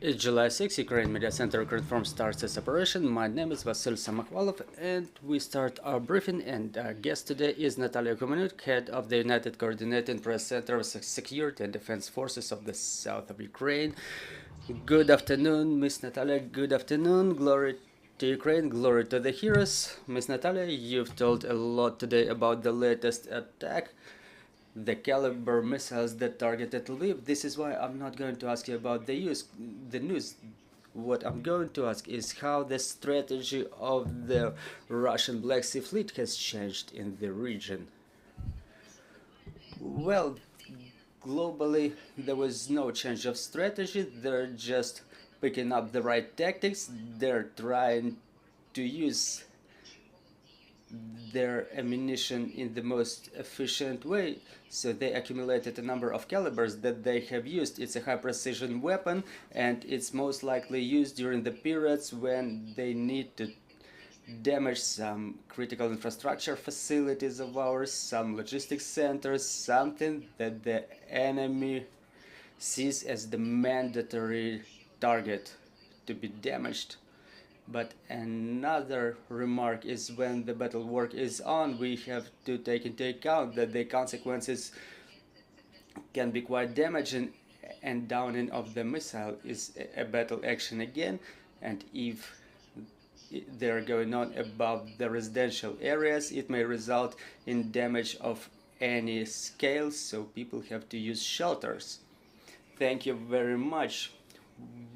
It's July 6, Ukraine Media Center confirms starts its operation. My name is Vasil Samakhvalov, and we start our briefing. And our guest today is Natalia Humeniuk, head of the United Coordinating Press Center of Security and Defense Forces of the South of Ukraine. Good afternoon, Miss Natalia. Good afternoon. Glory to Ukraine. Glory to the heroes. Miss Natalia, you've told a lot today about the latest attack, the caliber missiles that targeted Lviv. This is why I'm not going to ask you about the news. What I'm going to ask is how the strategy of the Russian Black Sea Fleet has changed in the region. Well, globally, there was no change of strategy. They're just picking up the right tactics. They're trying to use their ammunition in the most efficient way. So they accumulated a number of calibers that they have used. It's a high precision weapon, and it's most likely used during the periods when they need to damage some critical infrastructure facilities of ours, some logistics centers, something that the enemy sees as the mandatory target to be damaged. But another remark is when the battle work is on, we have to take into account that the consequences can be quite damaging, and downing of the missile is a battle action again. And if they're going on above the residential areas, it may result in damage of any scale, so people have to use shelters. Thank you very much.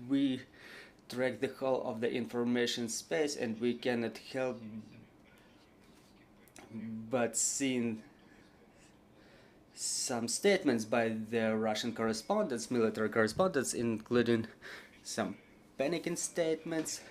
We track the whole of the information space, and we cannot help but seeing some statements by the Russian correspondents, military correspondents, including some panicking statements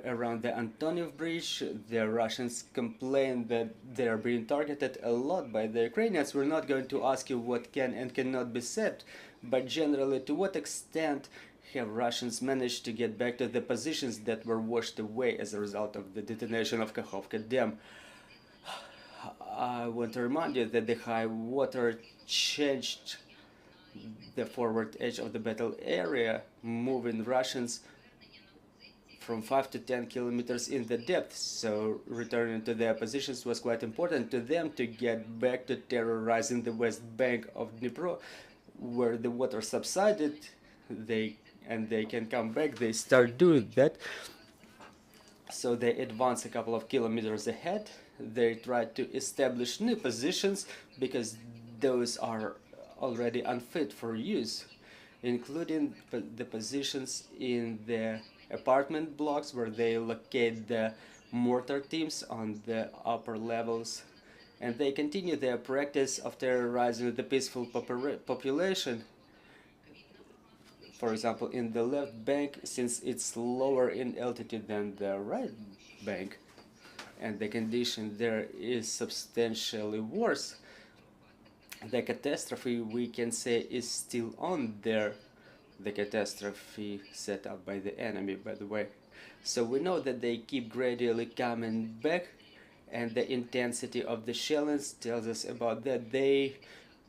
around the Antoniv Bridge. The Russians complain that they are being targeted a lot by the Ukrainians. We're not going to ask you what can and cannot be said, but generally, to what extent have Russians managed to get back to the positions that were washed away as a result of the detonation of Kakhovka Dam? I want to remind you that the high water changed the forward edge of the battle area, moving Russians from 5 to 10 kilometers in the depth, so returning to their positions was quite important to them to get back to terrorizing the west bank of Dnipro, where the water subsided. They can come back. They start doing that. So they advance a couple of kilometers ahead. They try to establish new positions because those are already unfit for use, including the positions in the apartment blocks where they locate the mortar teams on the upper levels. And they continue their practice of terrorizing the peaceful population. For example, in the left bank, since it's lower in altitude than the right bank, and the condition there is substantially worse, the catastrophe, we can say, is still on there. The catastrophe set up by the enemy, by the way. So we know that they keep gradually coming back, and the intensity of the shellings tells us about that. They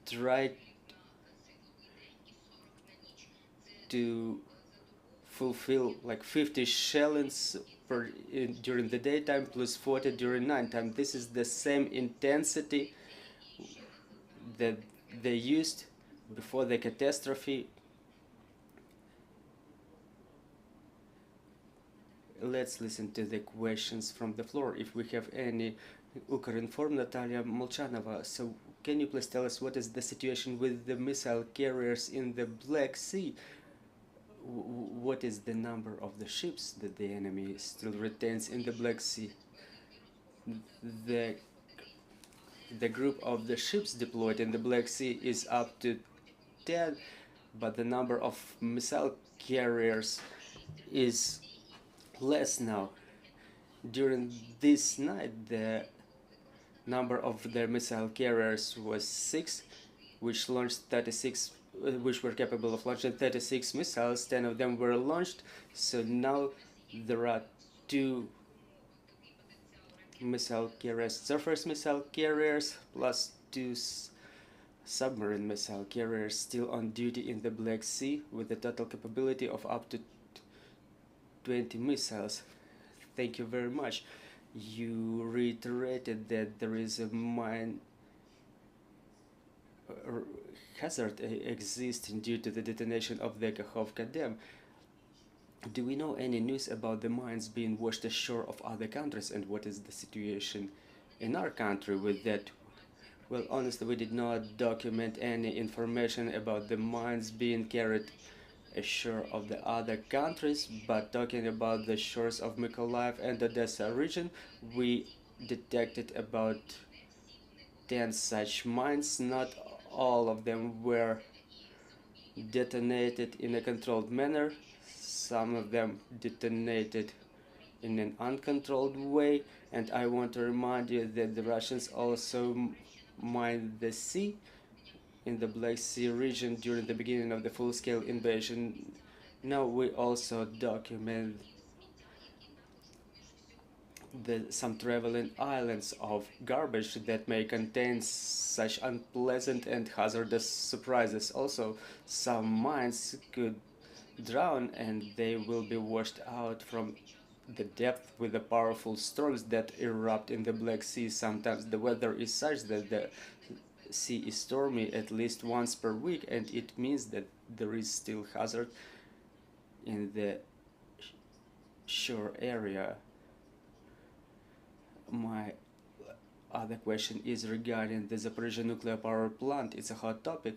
try to fulfill like 50 shellings during the daytime plus 40 during nighttime. This is the same intensity that they used before the catastrophe. Let's listen to the questions from the floor. If we have any, Ukrinform, Natalia Molchanova. So can you please tell us what is the situation with the missile carriers in the Black Sea? What is the number of the ships that the enemy still retains in the Black Sea? The group of the ships deployed in the Black Sea is up to 10, but the number of missile carriers is less now. During this night, the number of their missile carriers was 6, which launched 36, which were capable of launching 36 missiles. 10 of them were launched. So now there are 2 missile carriers, surface missile carriers, plus 2 submarine missile carriers still on duty in the Black Sea with a total capability of up to 20 missiles. Thank you very much. You reiterated that there is a mine hazard existing due to the detonation of the Kakhovka Dam. Do we know any news about the mines being washed ashore of other countries, and what is the situation in our country with that? Well, honestly, we did not document any information about the mines being carried ashore of the other countries, but talking about the shores of Mykolaiv and Odessa region, we detected about 10 such mines. Not all of them were detonated in a controlled manner. Some of them detonated in an uncontrolled way, and I want to remind you that the Russians also mined the sea in the Black Sea region during the beginning of the full-scale invasion. Now we also document some traveling islands of garbage that may contain such unpleasant and hazardous surprises. Also, some mines could drown and they will be washed out from the depth with the powerful storms that erupt in the Black Sea. Sometimes the weather is such that the sea is stormy at least once per week, and it means that there is still hazard in the shore area. My other question is regarding the Zaporizhia nuclear power plant. It's a hot topic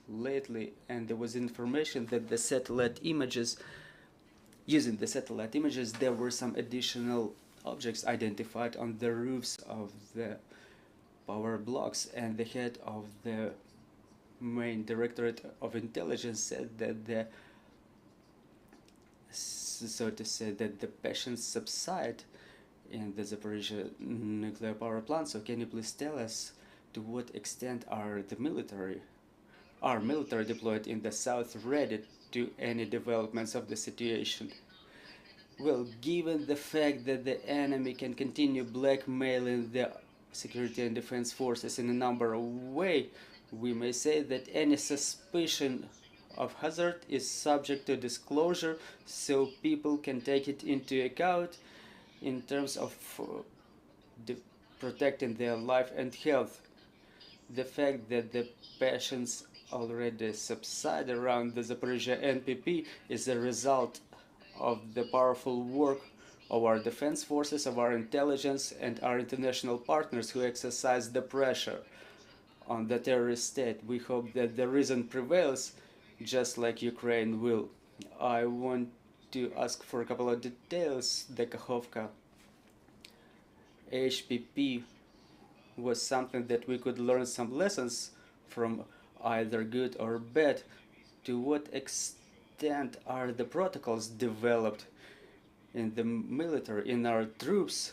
lately, and there was information that the satellite images, using the satellite images, there were some additional objects identified on the roofs of the power blocks, and the head of the main directorate of intelligence said that the, so to say, that the passions subside in the Zaporizhia nuclear power plant. So can you please tell us to what extent are military deployed in the south ready to any developments of the situation? Well, given the fact that the enemy can continue blackmailing the security and defense forces in a number of ways, we may say that any suspicion of hazard is subject to disclosure, so people can take it into account in terms of protecting their life and health. The fact that the passions already subside around the Zaporizhia NPP is a result of the powerful work of our defense forces, of our intelligence, and our international partners who exercise the pressure on the terrorist state. We hope that the reason prevails, just like Ukraine will. I want to ask for a couple of details. The Kakhovka HPP was something that we could learn some lessons from, either good or bad. To what extent are the protocols developed in the military, in our troops,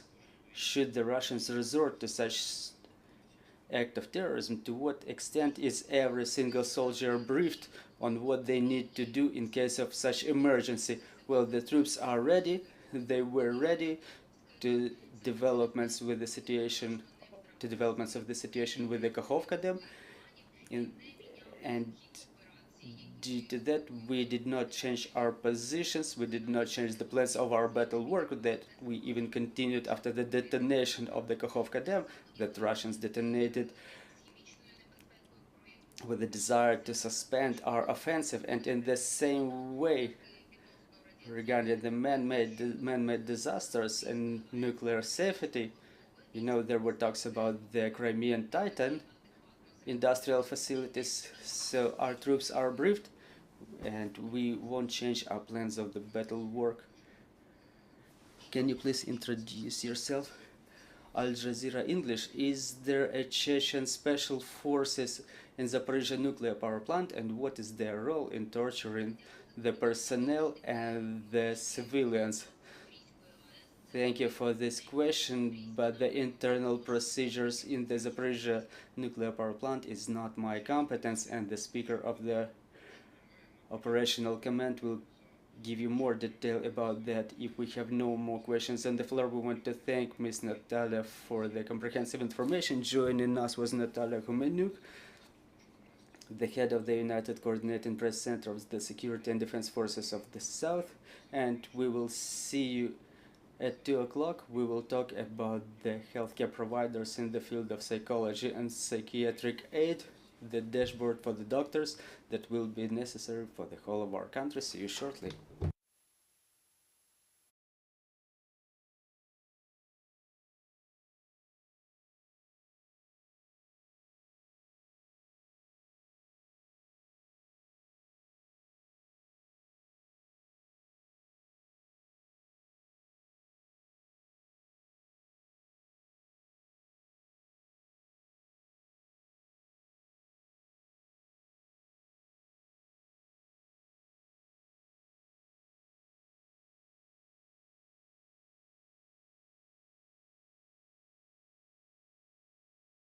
should the Russians resort to such act of terrorism? To what extent is every single soldier briefed on what they need to do in case of such emergency? Well, the troops are ready. They were ready to developments with the situation, to developments of the situation with the Kakhovka Dam, and due to that, we did not change our positions, we did not change the plans of our battle work, that we even continued after the detonation of the Kakhovka Dam, that Russians detonated with the desire to suspend our offensive. And in the same way, regarding the man-made disasters and nuclear safety, you know, there were talks about the Crimean Titan industrial facilities, so our troops are briefed and we won't change our plans of the battle work. Can you please introduce yourself? Al Jazeera English. Is there a Chechen special forces in Zaporizhia nuclear power plant, and what is their role in torturing the personnel and the civilians? Thank you for this question, but the internal procedures in the Zaporizhia nuclear power plant is not my competence, and the speaker of the operational command will give you more detail about that. If we have no more questions on the floor, we want to thank Ms. Natalia for the comprehensive information. Joining us was Natalia Humeniuk, the head of the United Coordinating Press Center of the Security and Defense Forces of the South, and we will see you at 2 o'clock. We will talk about the healthcare providers in the field of psychology and psychiatric aid, the dashboard for the doctors that will be necessary for the whole of our country. See you shortly.